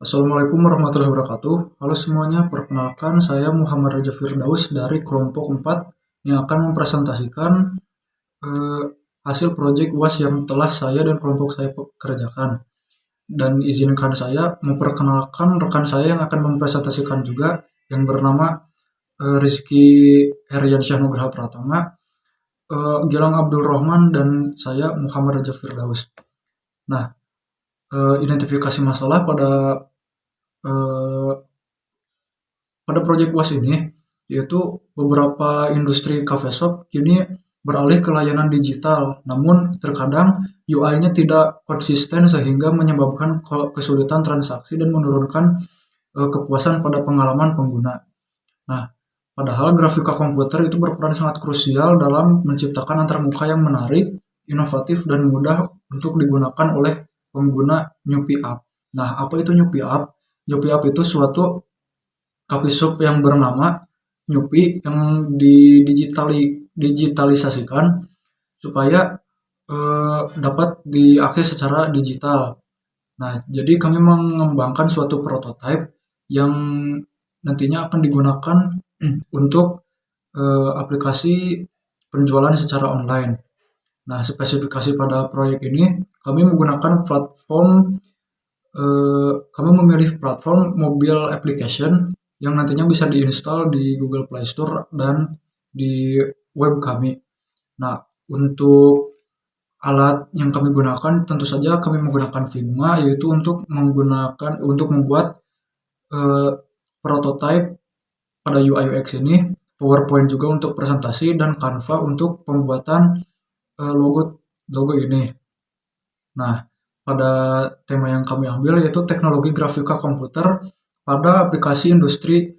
Assalamualaikum warahmatullahi wabarakatuh. Halo semuanya, perkenalkan saya Muhammad Raja Firdaus dari kelompok 4 yang akan mempresentasikan eh, hasil proyek UAS yang telah saya dan kelompok saya kerjakan. Dan izinkan saya memperkenalkan rekan saya yang akan mempresentasikan juga yang bernama Rizky Heriansyah Nugraha Pratama, Gilang Abdul Rahman, dan saya Muhammad Raja Firdaus. Nah, identifikasi masalah eh, pada proyek UAS ini, yaitu beberapa industri cafe shop kini beralih ke layanan digital, namun terkadang UI-nya tidak konsisten sehingga menyebabkan kesulitan transaksi dan menurunkan kepuasan pada pengalaman pengguna. Nah, padahal grafika komputer itu berperan sangat krusial dalam menciptakan antarmuka yang menarik, inovatif, dan mudah untuk digunakan oleh pengguna Nyupi App. Nah, apa itu Nyupi App? Nyupi App itu suatu coffee shop yang bernama Nyupi yang digitalisasikan supaya dapat diakses secara digital. Nah, jadi kami mengembangkan suatu prototipe yang nantinya akan digunakan untuk aplikasi penjualan secara online. Nah, spesifikasi pada proyek ini kami menggunakan kami memilih platform mobile application yang nantinya bisa diinstal di Google Play Store dan di web kami. Nah, untuk alat yang kami gunakan tentu saja kami menggunakan Figma, yaitu untuk membuat eh, prototipe pada UI UX ini, PowerPoint juga untuk presentasi, dan Canva untuk pembuatan logo logo ini. Nah, pada tema yang kami ambil yaitu teknologi grafika komputer pada aplikasi industri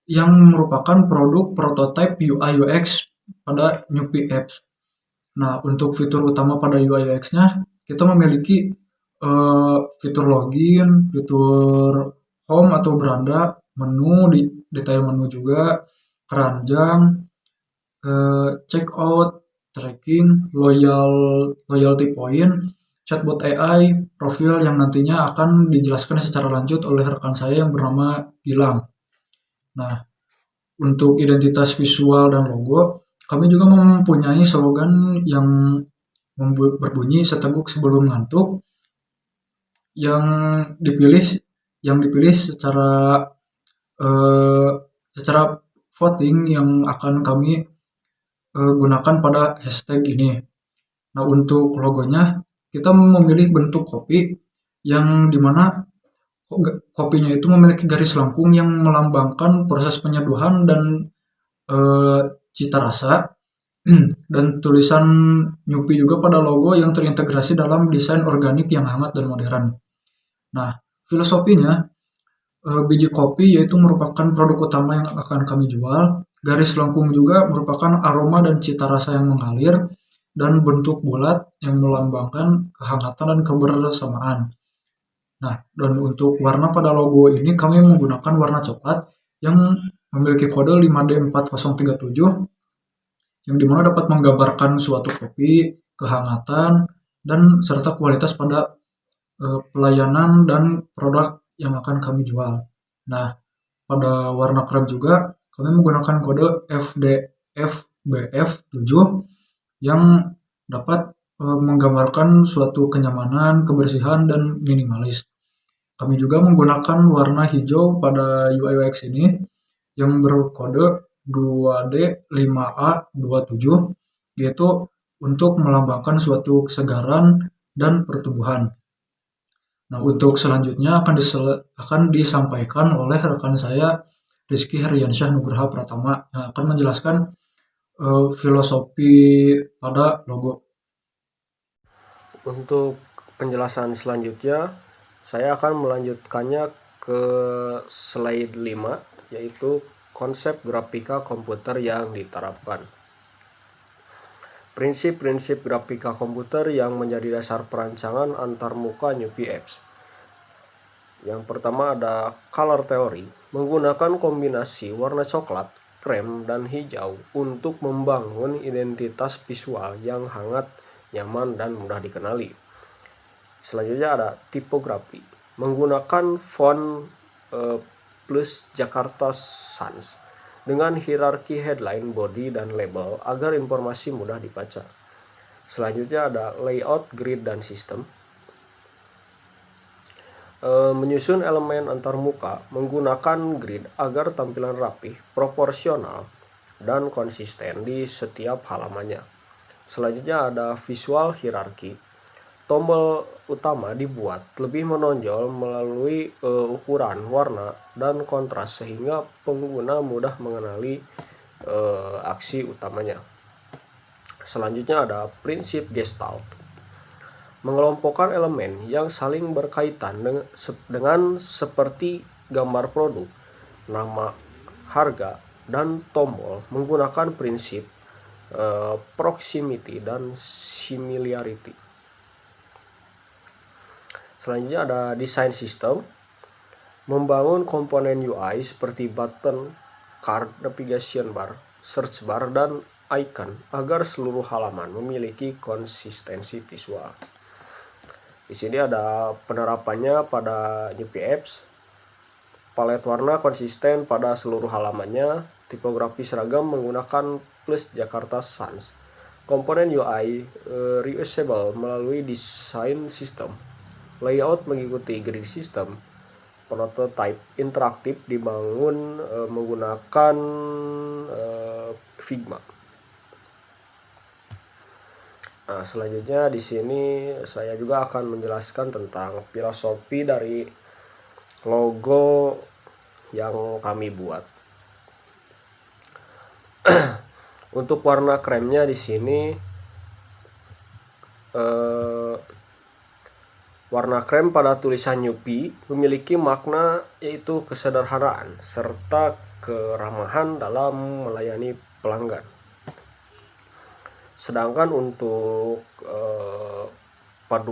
yang merupakan produk prototipe UI UX pada Nyupi Apps. Nah, untuk fitur utama pada UI UX-nya, kita memiliki fitur login, fitur home atau beranda, menu, detail menu juga, keranjang, checkout, tracking, loyalty point, chatbot AI, profil yang nantinya akan dijelaskan secara lanjut oleh rekan saya yang bernama Gilang. Nah, untuk identitas visual dan logo, kami juga mempunyai slogan yang berbunyi seteguk sebelum ngantuk yang dipilih secara eh, secara voting yang akan kami gunakan pada hashtag ini. Nah, untuk logonya kita memilih bentuk kopi yang dimana kopinya itu memiliki garis lengkung yang melambangkan proses penyeduhan dan eh, cita rasa. Dan tulisan Nyupi juga pada logo yang terintegrasi dalam desain organik yang hangat dan modern. Nah, filosofinya, biji kopi yaitu merupakan produk utama yang akan kami jual. Garis lengkung juga merupakan aroma dan cita rasa yang mengalir, dan bentuk bulat yang melambangkan kehangatan dan kebersamaan. Nah, dan untuk warna pada logo ini kami menggunakan warna coklat yang memiliki kode 5D4037 yang dimana dapat menggambarkan suatu kopi, kehangatan, dan serta kualitas pada pelayanan dan produk yang akan kami jual. Nah, pada warna krem juga kami menggunakan kode FDFBF7 yang dapat menggambarkan suatu kenyamanan, kebersihan, dan minimalis. Kami juga menggunakan warna hijau pada UI UX ini yang berkode 2D5A27, yaitu untuk melambangkan suatu kesegaran dan pertumbuhan. Nah, untuk selanjutnya akan disampaikan oleh rekan saya Rizky Heriansyah Nugraha Pratama yang akan menjelaskan filosofi pada logo. Untuk penjelasan selanjutnya, saya akan melanjutkannya ke slide 5, yaitu konsep grafika komputer yang diterapkan. Prinsip-prinsip grafika komputer yang menjadi dasar perancangan antarmuka Nyupi Apps. Yang pertama ada color theory, menggunakan kombinasi warna coklat, krem, dan hijau untuk membangun identitas visual yang hangat, nyaman, dan mudah dikenali. Selanjutnya ada tipografi, menggunakan font plus Jakarta Sans dengan hierarki headline, body, dan label agar informasi mudah dibaca. Selanjutnya ada layout, grid, dan sistem. Menyusun elemen antarmuka menggunakan grid agar tampilan rapih, proporsional, dan konsisten di setiap halamannya. Selanjutnya ada visual hierarki. Tombol utama dibuat lebih menonjol melalui ukuran, warna, dan kontras sehingga pengguna mudah mengenali aksi utamanya. Selanjutnya ada prinsip Gestalt. Mengelompokkan elemen yang saling berkaitan dengan seperti gambar produk, nama, harga, dan tombol menggunakan prinsip proximity dan similarity. Selanjutnya ada design system. Membangun komponen UI seperti button, card, navigation bar, search bar, dan icon agar seluruh halaman memiliki konsistensi visual. Di sini ada penerapannya pada Nyupi Apps. Palet warna konsisten pada seluruh halamannya. Tipografi seragam menggunakan plus Jakarta Sans. Komponen UI reusable melalui design system. Layout mengikuti grid system. Prototype interaktif dibangun menggunakan Figma. Nah, selanjutnya di sini saya juga akan menjelaskan tentang filosofi dari logo yang kami buat. Untuk warna kremnya di sini warna krem pada tulisan Nyupi memiliki makna yaitu kesederhanaan serta keramahan dalam melayani pelanggan. Sedangkan untuk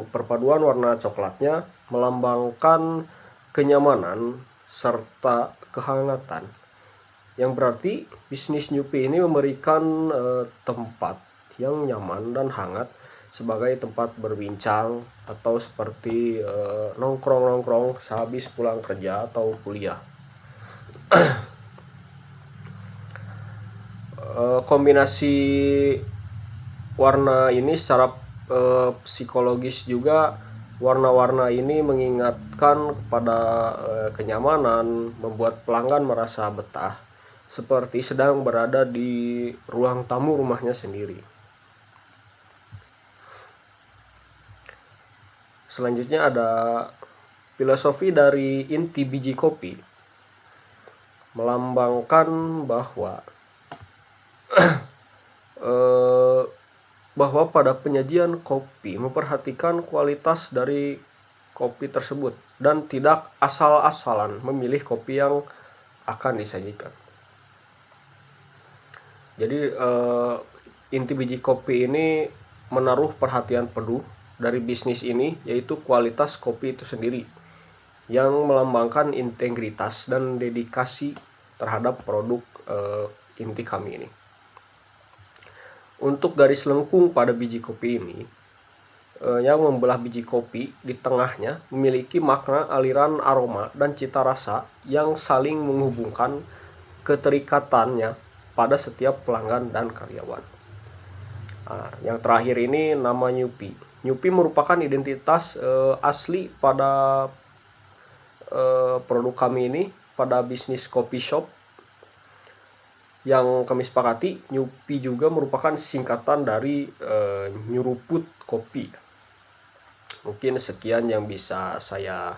perpaduan warna coklatnya melambangkan kenyamanan serta kehangatan. Yang berarti bisnis Nyupi ini memberikan tempat yang nyaman dan hangat sebagai tempat berbincang atau seperti nongkrong-nongkrong sehabis pulang kerja atau kuliah. Kombinasi warna ini secara psikologis juga, warna-warna ini mengingatkan kepada kenyamanan, membuat pelanggan merasa betah seperti sedang berada di ruang tamu rumahnya sendiri. Selanjutnya ada filosofi dari inti biji kopi, melambangkan bahwa pada penyajian kopi memperhatikan kualitas dari kopi tersebut dan tidak asal-asalan memilih kopi yang akan disajikan. Jadi inti biji kopi ini menaruh perhatian penuh dari bisnis ini, yaitu kualitas kopi itu sendiri yang melambangkan integritas dan dedikasi terhadap produk inti kami ini. Untuk garis lengkung pada biji kopi ini yang membelah biji kopi di tengahnya memiliki makna aliran aroma dan cita rasa yang saling menghubungkan keterikatannya pada setiap pelanggan dan karyawan. Nah, yang terakhir ini nama Nyupi. Nyupi merupakan identitas asli pada produk kami ini, pada bisnis coffee shop yang kami sepakati. Nyupi juga merupakan singkatan dari nyuruput kopi. Mungkin sekian yang bisa saya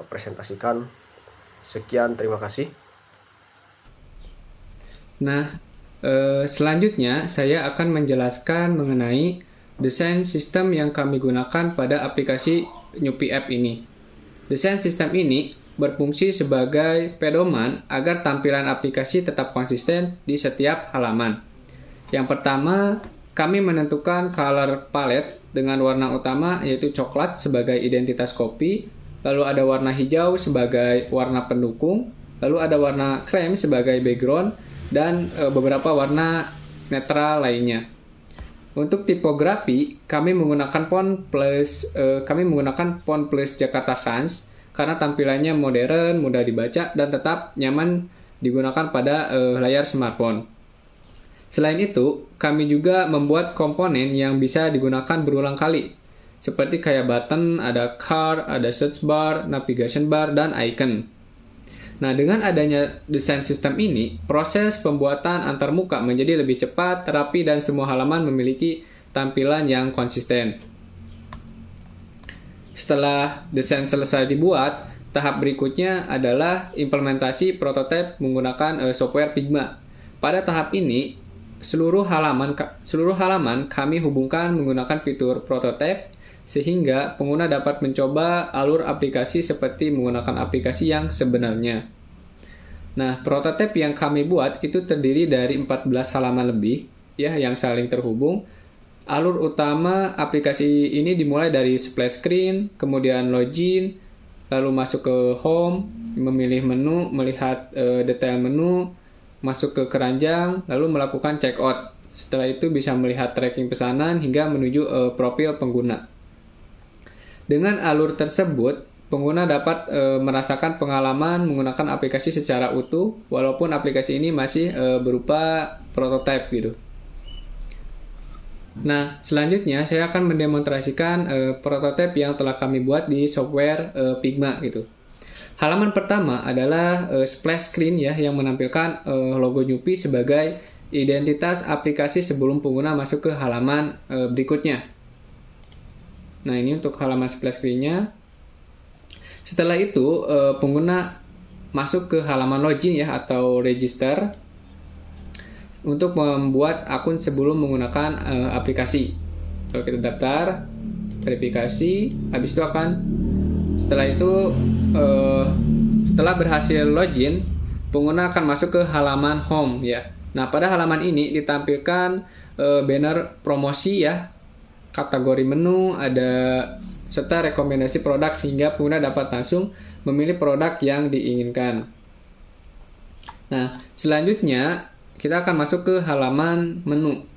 presentasikan. Sekian, terima kasih. Nah, selanjutnya saya akan menjelaskan mengenai desain sistem yang kami gunakan pada aplikasi Nyupi App ini. Desain sistem ini berfungsi sebagai pedoman agar tampilan aplikasi tetap konsisten di setiap halaman. Yang pertama, kami menentukan color palette dengan warna utama yaitu coklat sebagai identitas kopi, lalu ada warna hijau sebagai warna pendukung, lalu ada warna krem sebagai background, dan beberapa warna netral lainnya. Untuk tipografi, kami menggunakan font plus Jakarta Sans karena tampilannya modern, mudah dibaca, dan tetap nyaman digunakan pada layar smartphone. Selain itu, kami juga membuat komponen yang bisa digunakan berulang kali, seperti kayak button, ada card, ada search bar, navigation bar, dan icon. Nah, dengan adanya desain sistem ini, proses pembuatan antarmuka menjadi lebih cepat, rapi, dan semua halaman memiliki tampilan yang konsisten. Setelah desain selesai dibuat, tahap berikutnya adalah implementasi prototipe menggunakan software Figma. Pada tahap ini, seluruh halaman kami hubungkan menggunakan fitur prototipe sehingga pengguna dapat mencoba alur aplikasi seperti menggunakan aplikasi yang sebenarnya. Nah, prototipe yang kami buat itu terdiri dari 14 halaman lebih ya yang saling terhubung. Alur utama aplikasi ini dimulai dari splash screen, kemudian login, lalu masuk ke home, memilih menu, melihat detail menu, masuk ke keranjang, lalu melakukan checkout. Setelah itu bisa melihat tracking pesanan hingga menuju profil pengguna. Dengan alur tersebut, pengguna dapat merasakan pengalaman menggunakan aplikasi secara utuh, walaupun aplikasi ini masih berupa prototipe gitu. Nah, selanjutnya saya akan mendemonstrasikan prototipe yang telah kami buat di software Figma gitu. Halaman pertama adalah splash screen ya yang menampilkan logo Nyupi sebagai identitas aplikasi sebelum pengguna masuk ke halaman berikutnya. Nah, ini untuk halaman splash screen-nya. Setelah itu pengguna masuk ke halaman login ya atau register untuk membuat akun sebelum menggunakan aplikasi. Kalau kita daftar, verifikasi, habis itu setelah berhasil login, pengguna akan masuk ke halaman home ya. Nah, pada halaman ini ditampilkan banner promosi ya, kategori menu, serta rekomendasi produk sehingga pengguna dapat langsung memilih produk yang diinginkan. Nah, selanjutnya kita akan masuk ke halaman menu.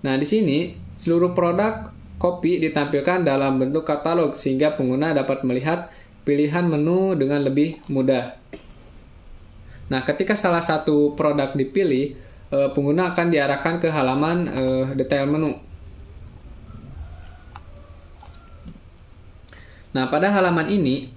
Nah, di sini seluruh produk kopi ditampilkan dalam bentuk katalog sehingga pengguna dapat melihat pilihan menu dengan lebih mudah. Nah, ketika salah satu produk dipilih, pengguna akan diarahkan ke halaman detail menu. Nah, pada halaman ini,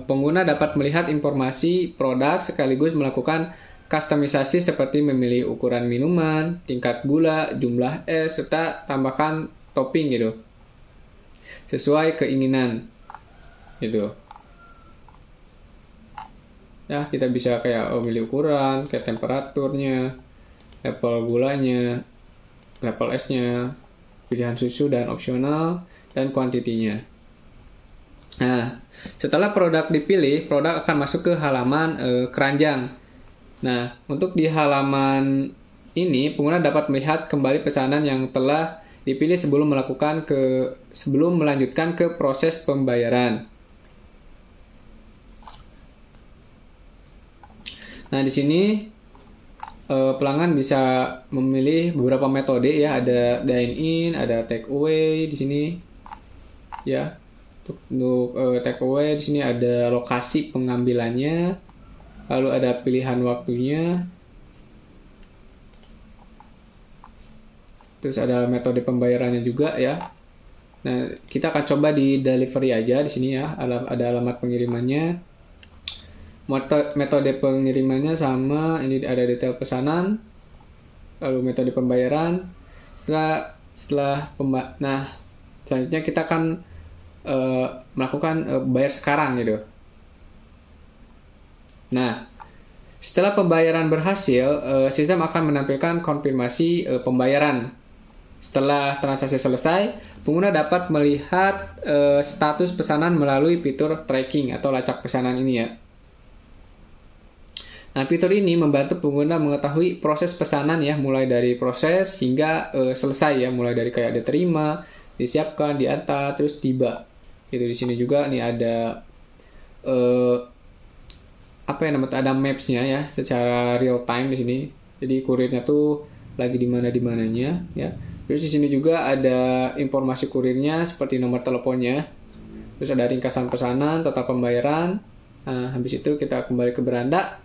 pengguna dapat melihat informasi produk sekaligus melakukan kustomisasi seperti memilih ukuran minuman, tingkat gula, jumlah es, serta tambahkan topping gitu. Sesuai keinginan. Gitu. Ya, kita bisa kayak milih ukuran, kayak temperaturnya, level gulanya, level esnya, pilihan susu dan opsional, dan kuantitinya. Nah, setelah produk dipilih, produk akan masuk ke halaman keranjang. Nah, untuk di halaman ini, pengguna dapat melihat kembali pesanan yang telah dipilih sebelum melanjutkan ke proses pembayaran. Nah, di sini pelanggan bisa memilih beberapa metode ya, ada dine in, ada take away di sini. Ya. Untuk take away di sini ada lokasi pengambilannya. Lalu ada pilihan waktunya. Terus ada metode pembayarannya juga ya. Nah, kita akan coba di delivery aja di sini ya. Ada alamat pengirimannya. Metode pengirimannya sama, ini ada detail pesanan. Lalu metode pembayaran. Nah, selanjutnya kita akan melakukan bayar sekarang gitu. Nah, setelah pembayaran berhasil, sistem akan menampilkan konfirmasi pembayaran. Setelah transaksi selesai, pengguna dapat melihat status pesanan melalui fitur tracking atau lacak pesanan ini ya. Nah, fitur ini membantu pengguna mengetahui proses pesanan ya, mulai dari proses hingga selesai ya, mulai dari kayak diterima, disiapkan, diantar, terus tiba. Gitu di sini juga nih ada ada maps-nya ya secara real time di sini. Jadi kurirnya tuh lagi di mananya ya. Terus di sini juga ada informasi kurirnya seperti nomor teleponnya. terus ada ringkasan pesanan, total pembayaran. Nah, habis itu kita kembali ke beranda.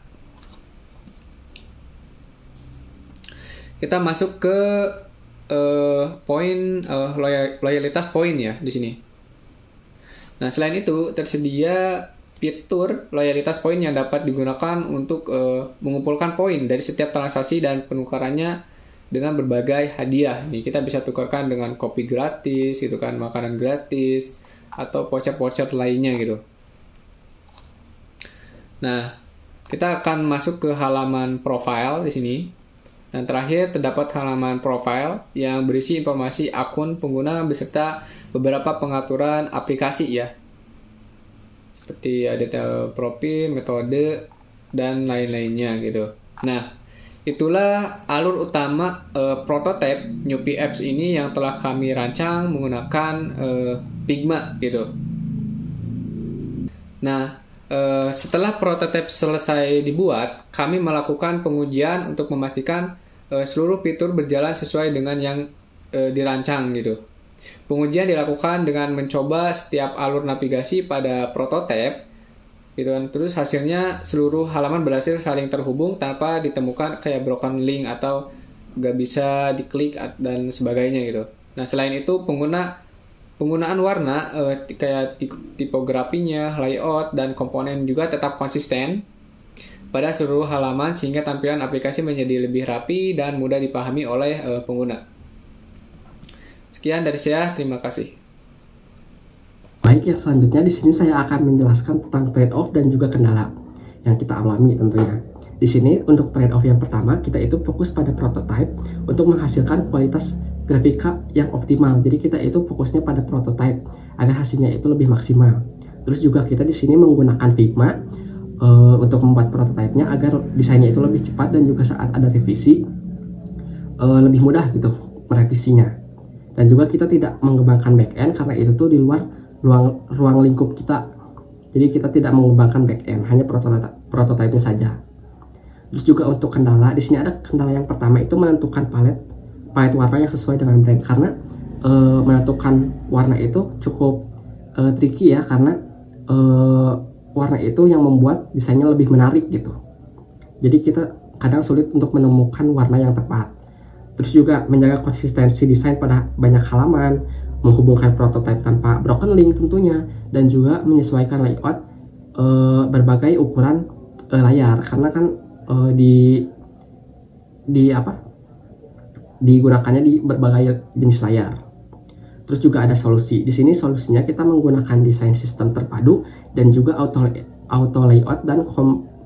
Kita masuk ke poin loyalitas poin ya di sini. Nah, selain itu tersedia fitur loyalitas poin yang dapat digunakan untuk mengumpulkan poin dari setiap transaksi dan penukarannya dengan berbagai hadiah. Nih, kita bisa tukarkan dengan kopi gratis, gitu kan, makanan gratis, atau voucher-voucher lainnya gitu. Nah, kita akan masuk ke halaman profile di sini. Dan terakhir terdapat halaman profile yang berisi informasi akun pengguna beserta beberapa pengaturan aplikasi ya. Seperti detail profil, metode, dan lain-lainnya gitu. Nah, itulah alur utama prototipe Newpie Apps ini yang telah kami rancang menggunakan Figma gitu. Nah, setelah prototipe selesai dibuat, kami melakukan pengujian untuk memastikan seluruh fitur berjalan sesuai dengan yang dirancang gitu. Pengujian dilakukan dengan mencoba setiap alur navigasi pada prototipe gitu kan. Terus hasilnya seluruh halaman berhasil saling terhubung tanpa ditemukan kayak broken link atau nggak bisa diklik dan sebagainya gitu. Nah, selain itu penggunaan warna kayak tipografinya, layout, dan komponen juga tetap konsisten pada seluruh halaman sehingga tampilan aplikasi menjadi lebih rapi dan mudah dipahami oleh pengguna. Sekian dari saya, terima kasih. Baik, yang selanjutnya di sini saya akan menjelaskan tentang trade-off dan juga kendala yang kita alami tentunya. Di sini untuk trade-off yang pertama, kita itu fokus pada prototype untuk menghasilkan kualitas grafika yang optimal. Jadi kita itu fokusnya pada prototype agar hasilnya itu lebih maksimal. Terus juga kita di sini menggunakan Figma untuk membuat prototipenya agar desainnya itu lebih cepat dan juga saat ada revisi lebih mudah gitu merevisinya. Dan juga kita tidak mengembangkan backend karena itu tuh di luar ruang lingkup kita. Jadi kita tidak mengembangkan backend, hanya prototipenya saja. Terus juga untuk kendala, di sini ada kendala yang pertama itu menentukan palet warna yang sesuai dengan brand, karena menentukan warna itu cukup tricky ya, karena warna itu yang membuat desainnya lebih menarik gitu. Jadi kita kadang sulit untuk menemukan warna yang tepat. Terus juga menjaga konsistensi desain pada banyak halaman, menghubungkan prototipe tanpa broken link tentunya, dan juga menyesuaikan layout berbagai ukuran layar, karena kan digunakannya di berbagai jenis layar. Terus juga ada solusi. Di sini solusinya kita menggunakan desain sistem terpadu dan juga auto layout dan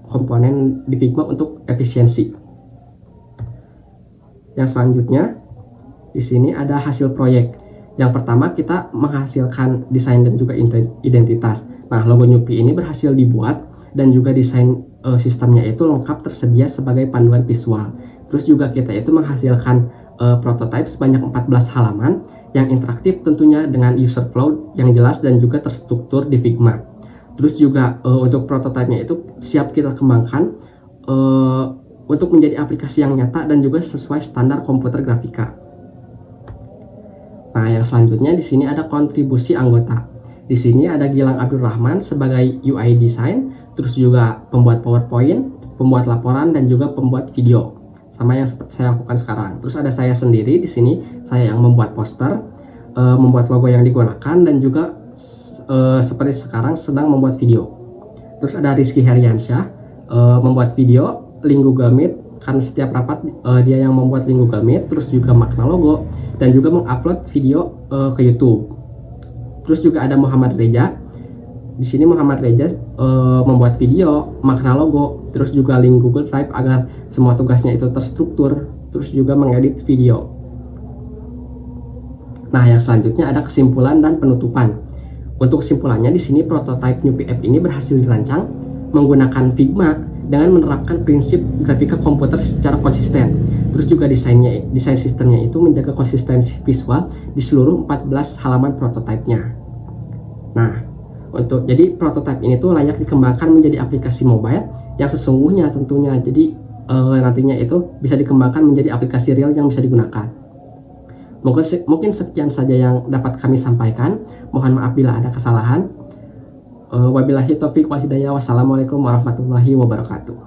komponen di Figma untuk efisiensi. Yang selanjutnya di sini ada hasil proyek. Yang pertama kita menghasilkan desain dan juga identitas. Nah, logo Newpie ini berhasil dibuat dan juga desain sistemnya itu lengkap tersedia sebagai panduan visual. Terus juga kita itu menghasilkan prototipe sebanyak 14 halaman yang interaktif tentunya dengan user flow yang jelas dan juga terstruktur di Figma. Terus juga untuk prototipenya itu siap kita kembangkan untuk menjadi aplikasi yang nyata dan juga sesuai standar komputer grafika. Nah, yang selanjutnya di sini ada kontribusi anggota. Di sini ada Gilang Abdurrahman sebagai UI design, terus juga pembuat PowerPoint, pembuat laporan, dan juga pembuat video. Sama yang seperti saya lakukan sekarang. Terus ada saya sendiri di sini, saya yang membuat poster, membuat logo yang digunakan, dan juga seperti sekarang sedang membuat video. Terus ada Rizky Heriansyah membuat video, link Google Meet, karena setiap rapat dia yang membuat link Google Meet, terus juga makna logo, dan juga mengupload video ke YouTube. Terus juga ada Muhammad Reja. Di sini Muhammad Reja membuat video, makna logo, terus juga link Google Drive agar semua tugasnya itu terstruktur, terus juga mengedit video. Nah, yang selanjutnya ada kesimpulan dan penutupan. Untuk kesimpulannya di sini prototipe Newpie App ini berhasil dirancang menggunakan Figma dengan menerapkan prinsip grafika komputer secara konsisten. Terus juga desain sistemnya itu menjaga konsistensi visual di seluruh 14 halaman prototipenya. Nah, jadi prototipe ini tuh layak dikembangkan menjadi aplikasi mobile yang sesungguhnya tentunya. Jadi nantinya itu bisa dikembangkan menjadi aplikasi real yang bisa digunakan. Mungkin sekian saja yang dapat kami sampaikan. Mohon maaf bila ada kesalahan. Wabillahi taufiq wal hidayah. Wassalamualaikum warahmatullahi wabarakatuh.